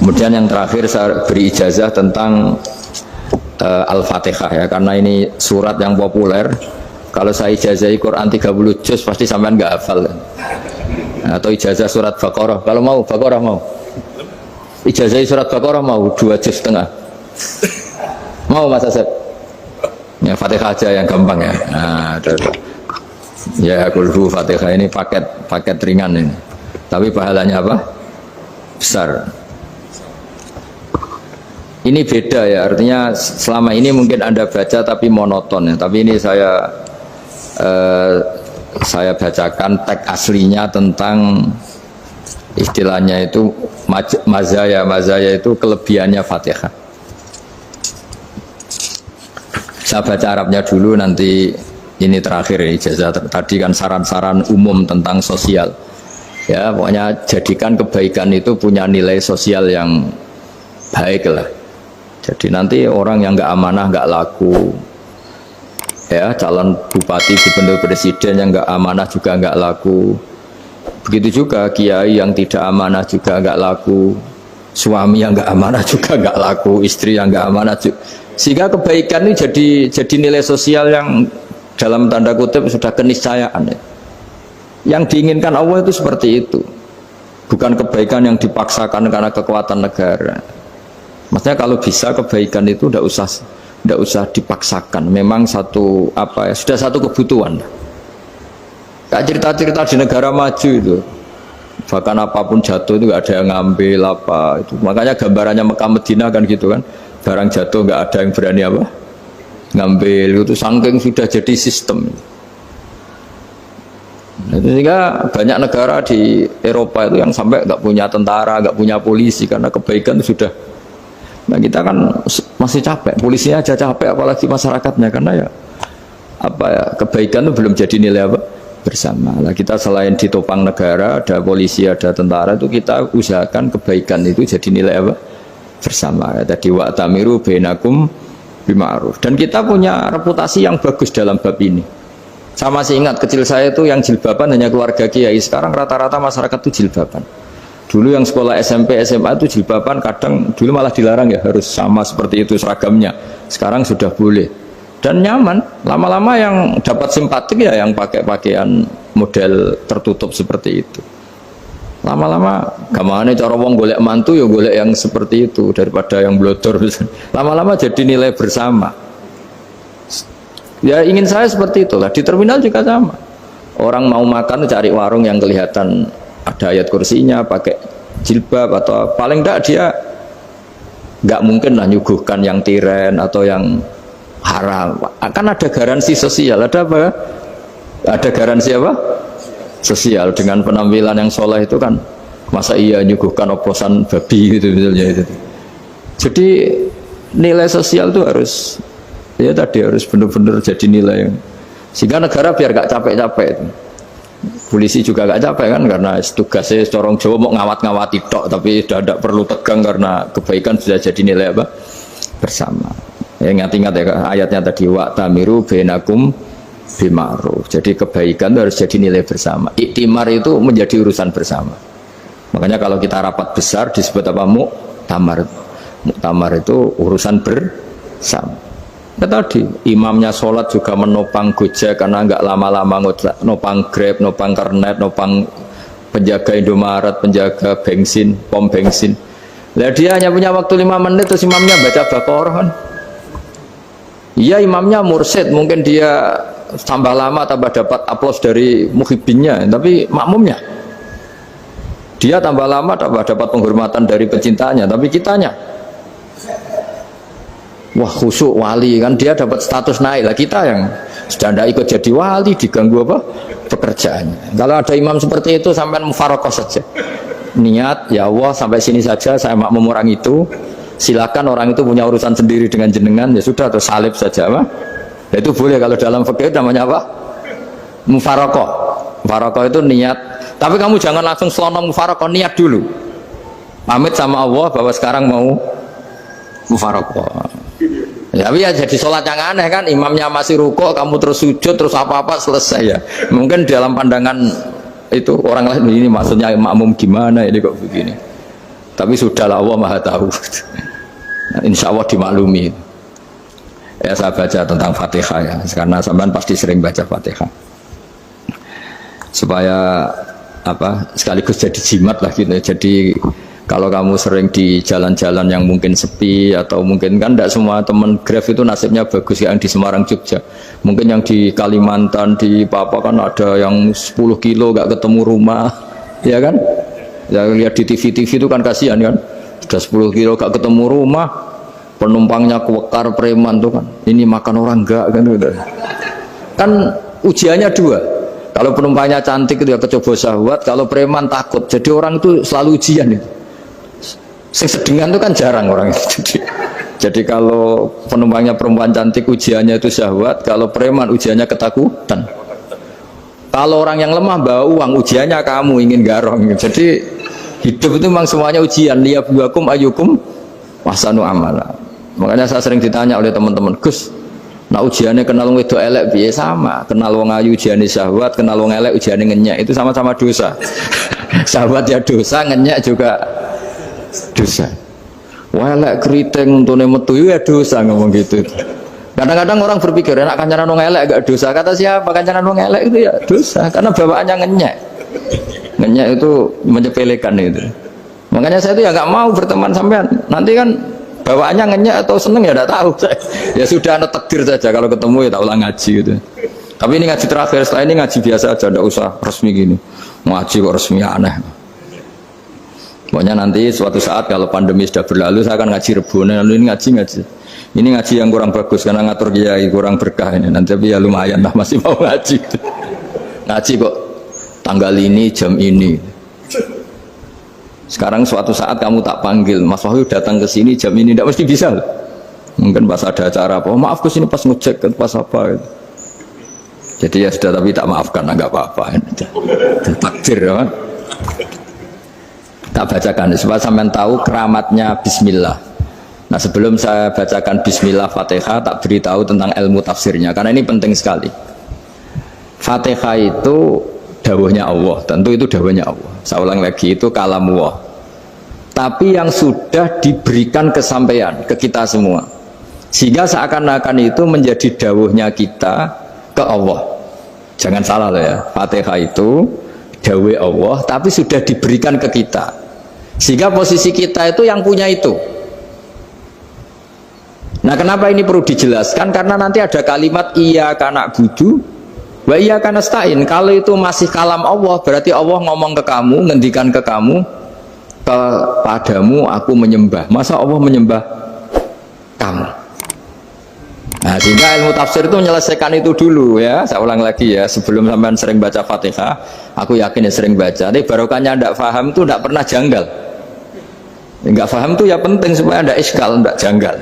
Kemudian yang terakhir saya beri ijazah tentang Al-Fatihah ya, karena ini surat yang populer. Kalau saya ijazahi Quran 30 juz pasti sampean nggak hafal kan? Atau ijazah surat Baqarah, kalau mau Baqarah mau ijazahi surat Baqarah mau 2 juz setengah mau Mas Asep ya, Fatihah aja yang gampang ya. Nah, ya kulhu Fatihah ini paket ringan ini, tapi pahalanya apa? Besar. Ini beda ya, artinya selama ini mungkin Anda baca tapi monoton ya, tapi ini saya bacakan teks aslinya tentang istilahnya itu mazaya itu kelebihannya Fatihah. Saya baca Arabnya dulu, nanti ini terakhir ya, ijazah tadi kan saran-saran umum tentang sosial ya, pokoknya jadikan kebaikan itu punya nilai sosial yang baik lah. Jadi nanti orang yang nggak amanah nggak laku ya, calon bupati, gubernur, presiden yang nggak amanah juga nggak laku. Begitu juga kiai yang tidak amanah juga nggak laku, suami yang nggak amanah juga nggak laku, istri yang nggak amanah juga. Sehingga kebaikan ini jadi nilai sosial yang dalam tanda kutip sudah keniscayaan ya. Yang diinginkan Allah itu seperti itu, bukan kebaikan yang dipaksakan karena kekuatan negara. Maksudnya kalau bisa kebaikan itu tidak usah dipaksakan. Memang satu apa ya, sudah satu kebutuhan. Kayak cerita-cerita di negara maju itu, bahkan apapun jatuh itu nggak ada yang ngambil apa itu. Makanya gambarannya Mekah Medina kan gitu kan, barang jatuh nggak ada yang berani apa ngambil itu, saking sudah jadi sistem. Sehingga banyak negara di Eropa itu yang sampai nggak punya tentara, nggak punya polisi karena kebaikan itu sudah. Nah kita kan masih capek, polisinya aja capek apalagi masyarakatnya, karena ya apa ya, kebaikan itu belum jadi nilai apa bersama. Nah kita selain ditopang negara, ada polisi, ada tentara, itu kita usahakan kebaikan itu jadi nilai apa bersama. Tadi wa'tamiru bainakum bima'ruf. Dan kita punya reputasi yang bagus dalam bab ini. Saya masih ingat kecil saya itu yang jilbaban hanya keluarga kiai. Sekarang rata-rata masyarakat itu jilbaban. Dulu yang sekolah SMP, SMA itu jilbaban kadang dulu malah dilarang ya, harus sama seperti itu seragamnya. Sekarang sudah boleh dan nyaman. Lama-lama yang dapat simpatik ya yang pakai pakaian model tertutup seperti itu. Lama-lama gamane cara wong golek mantu ya golek yang seperti itu daripada yang blodor. Lama-lama jadi nilai bersama. Ya ingin saya seperti itulah. Di terminal juga sama. Orang mau makan cari warung yang kelihatan ada ayat kursinya, pakai jilbab, atau paling tidak dia nggak mungkin lah nyuguhkan yang tiren atau yang haram. Akan ada garansi sosial, ada apa? Ada garansi apa? Sosial dengan penampilan yang soleh itu kan, masa iya nyuguhkan oposan babi gitu misalnya itu. Jadi nilai sosial itu harus ya tadi harus benar-benar jadi nilai yang, sehingga negara biar gak capek-capek itu. Polisi juga gak capek kan, karena tugasnya corong Jawa mau ngawat-ngawati tok, tapi sudah tidak perlu tegang karena kebaikan sudah jadi nilai apa bersama. Ya, ingat-ingat ya ayatnya tadi, wa'tamiru bainakum bima'ruf. Jadi kebaikan harus jadi nilai bersama. Iktimar itu menjadi urusan bersama. Makanya kalau kita rapat besar disebut apa? Muktamar. Muktamar itu urusan bersama. Ya tadi imamnya sholat juga menopang Gojek karena nggak lama-lama nopang Grab, nopang Kernet, nopang penjaga Indomaret, penjaga bensin, pom bensin. Lah dia hanya punya waktu 5 menit terus imamnya baca Baqarah kan. Iya imamnya mursyid, mungkin dia tambah lama tambah dapat aplaus dari muhibbinnya, tapi makmumnya dia tambah lama tambah dapat penghormatan dari pecintanya, tapi kitanya wah khusyuk wali kan, dia dapat status naik lah. Kita yang sudah tidak ikut jadi wali diganggu apa pekerjaannya. Kalau ada imam seperti itu sampai mufarokoh saja, niat ya Allah sampai sini saja saya makmum orang itu, silakan orang itu punya urusan sendiri dengan jenengan, ya sudah terus salib saja apa. Nah, itu boleh kalau dalam fikih namanya apa? Mufarokoh. Mufarokoh itu niat, tapi kamu jangan langsung selonong mufarokoh, niat dulu pamit sama Allah bahwa sekarang mau mufarokoh. Ya, tapi ya jadi sholat yang aneh kan, imamnya masih rukuk, kamu terus sujud, terus apa-apa selesai ya. Mungkin dalam pandangan itu orang lain ini maksudnya makmum gimana ini kok begini. Tapi sudahlah, Allah Maha tahu. Insya Allah dimaklumi. Ya saya baca tentang Fatihah ya, karena sampean pasti sering baca Fatihah. Supaya apa sekaligus jadi jimat lah gitu. Jadi kalau kamu sering di jalan-jalan yang mungkin sepi atau mungkin kan tidak semua teman Grab itu nasibnya bagus yang di Semarang Jogja. Mungkin yang di Kalimantan di Papua kan ada yang 10 kilo gak ketemu rumah, ya kan? Ya lihat di TV itu kan kasihan kan. Sudah 10 kilo gak ketemu rumah, penumpangnya kuwekar preman tuh kan. Ini makan orang enggak kan udah. Kan ujiannya dua. Kalau penumpangnya cantik itu ya kecoba syahwat, kalau preman takut. Jadi orang itu selalu ujian itu. Sedengan itu kan jarang orang itu. Jadi kalau penumpangnya perempuan cantik ujiannya itu syahwat, kalau preman ujiannya ketakutan. Kalau orang yang lemah bawa uang ujiannya kamu ingin garong. Jadi hidup itu memang semuanya ujian. Liyabluwakum ayyukum ahsanu amala. Makanya saya sering ditanya oleh teman-teman, Gus, nah ujiannya kenal wong wedok elek piye? Sama, kenal wong ayu ujiannya syahwat, kenal wong elek ujiannya ngenyek, itu sama-sama dosa. Syahwat ya dosa, ngenyek juga dosa. Wah elek keriting untune metu ya dosa, ngomong gitu. Kadang-kadang orang berpikir enak kancanan wong elek gak dosa. Kata siapa? Kancanan wong elek itu ya dosa, karena bawaannya ngenyek. Ngenyek itu menyepelekan itu. Makanya saya itu ya nggak mau berteman sampean. Nanti kan bawaannya ngenyek atau seneng ya tidak tahu. Ya sudah, ada takdir saja, kalau ketemu ya tak ulang ngaji gitu. Tapi ini ngaji terakhir, setelah ini ngaji biasa aja, tidak usah resmi gini. Ngaji kok resmi aneh. Pokoknya nanti suatu saat kalau pandemi sudah berlalu saya akan ngaji Rebone. Lalu ini ngaji. Ini ngaji yang kurang bagus karena ngatur kiai kurang berkah ini. Nanti tapi ya lumayan lah, masih mau ngaji. Ngaji kok tanggal ini jam ini. Sekarang suatu saat kamu tak panggil, Mas Wahyu datang ke sini jam ini, tidak mesti bisa. Mungkin pas ada acara apa, oh, maaf ke sini pas ngecek, pas apa. Gitu. Jadi ya sudah, tapi tak maafkan, enggak apa-apa. Takdir ya. Tak bacakan supaya sampean tahu keramatnya Bismillah. Nah sebelum saya bacakan Bismillah Fatihah, tak beritahu tentang ilmu tafsirnya, karena ini penting sekali. Fatihah itu dawuhnya Allah, tentu itu dawuhnya Allah. Saya ulang lagi, itu kalamullah. Tapi yang sudah diberikan kesampaian ke kita semua, sehingga seakan-akan itu menjadi dawuhnya kita ke Allah. Jangan salah loh ya, Fatihah itu dawuh Allah, tapi sudah diberikan ke kita, sehingga posisi kita itu yang punya itu. Nah kenapa ini perlu dijelaskan? Karena nanti ada kalimat iyyaka na'budu wa iyyaka nasta'in. Kalau itu masih kalam Allah, berarti Allah ngomong ke kamu, ngendikan ke kamu, kepadamu aku menyembah. Masa Allah menyembah kamu? Nah sehingga ilmu tafsir itu menyelesaikan itu dulu ya. Saya ulang lagi ya, sebelum sampean sering baca Fatihah, aku yakin ya sering baca, tapi barokahnya tidak paham itu tidak pernah janggal. Enggak paham itu ya penting supaya tidak iskal, tidak janggal.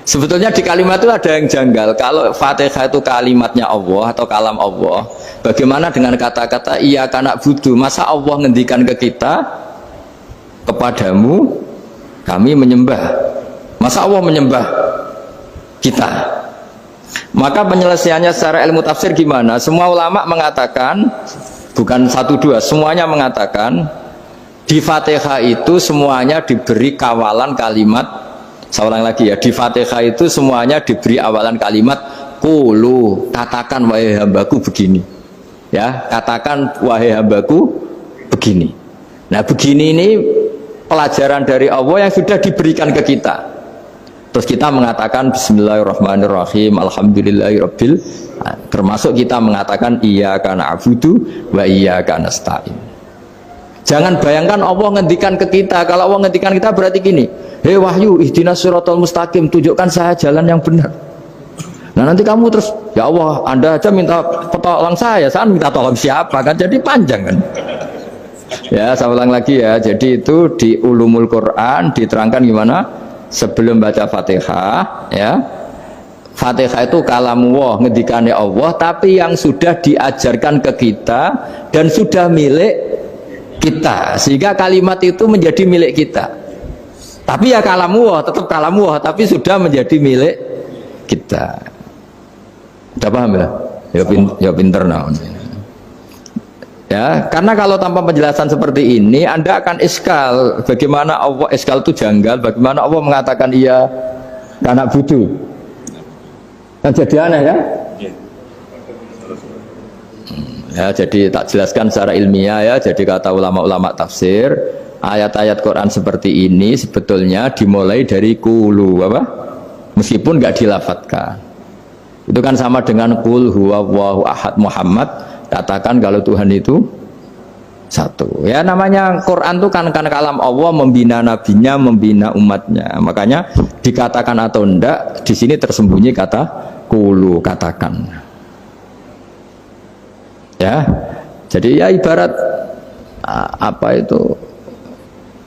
Sebetulnya di kalimat itu ada yang janggal. Kalau Fatihah itu kalimatnya Allah atau kalam Allah, bagaimana dengan kata-kata iyyaka na'budu? Masa Allah ngendikan ke kita, kepadamu kami menyembah? Masa Allah menyembah kita? Maka penyelesaiannya secara ilmu tafsir gimana? Semua ulama mengatakan, bukan satu dua, semuanya mengatakan di Fatihah itu semuanya diberi kawalan kalimat. Saya ulang lagi ya, di Fatihah itu semuanya diberi awalan kalimat qulu, katakan wahai hambaku begini. Ya, katakan wahai hambaku begini. Nah, begini ini pelajaran dari Allah yang sudah diberikan ke kita. Terus kita mengatakan bismillahirrahmanirrahim, alhamdulillahirabbil, termasuk kita mengatakan iyyaka na'budu wa iyyaka nasta'in. Jangan bayangkan Allah ngendikan ke kita. Kalau Allah ngendikan kita berarti gini, hei wahyu ihdinas siratal mustaqim, tunjukkan saya jalan yang benar. Nah nanti kamu terus, ya Allah Anda aja minta tolong saya minta tolong siapa kan, jadi panjang kan. Ya saya ulang lagi ya, jadi itu di ulumul Quran diterangkan gimana sebelum baca Fatihah ya. Fatihah itu kalamullah, ngendikannya Allah, tapi yang sudah diajarkan ke kita dan sudah milik kita, sehingga kalimat itu menjadi milik kita. Tapi ya kalamullah, tetap kalamullah, tapi sudah menjadi milik kita. Sudah paham ya? Ya pinter nah. Ya, karena kalau tanpa penjelasan seperti ini, Anda akan iskal. Bagaimana Allah iskal itu janggal? Bagaimana Allah mengatakan iya anak budu? Kan jadi aneh kan? Ya, jadi tak jelaskan secara ilmiah ya. Jadi kata ulama-ulama tafsir, ayat-ayat Quran seperti ini sebetulnya dimulai dari kulu apa? Meskipun nggak dilafatkan. Itu kan sama dengan qul huwallahu ahad Muhammad. Katakan kalau Tuhan itu satu. Ya namanya Quran itu kan kalam Allah, membina nabinya, membina umatnya. Makanya dikatakan atau enggak, di sini tersembunyi kata kulu, katakan. Ya. Jadi ya ibarat apa itu?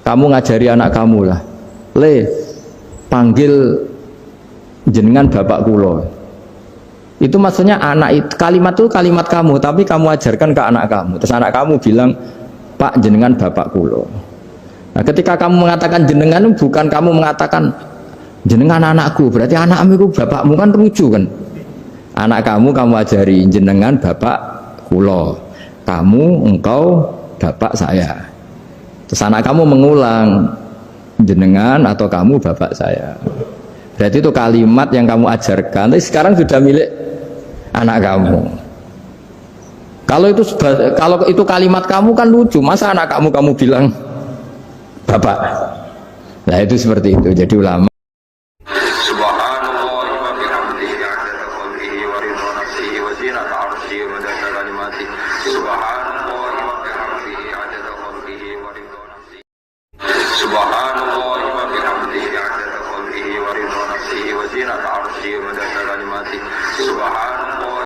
Kamu ngajari anak kamu lah. Le, panggil jenengan bapak kulo. Itu maksudnya anak itu, kalimat itu kalimat kamu, tapi kamu ajarkan ke anak kamu. Terus anak kamu bilang, Pak jenengan bapak kulo. Nah ketika kamu mengatakan jenengan, bukan kamu mengatakan jenengan anakku, berarti anakmu itu bapakmu, kan lucu kan. Anak kamu ajari jenengan bapak kulo, kamu engkau bapak saya. Terus anak kamu mengulang jenengan atau kamu bapak saya. Berarti itu kalimat yang kamu ajarkan, tapi sekarang sudah milik anak kamu. Kalau itu kalimat kamu kan lucu, masa anak kamu bilang bapak. Nah itu seperti itu. Jadi ulama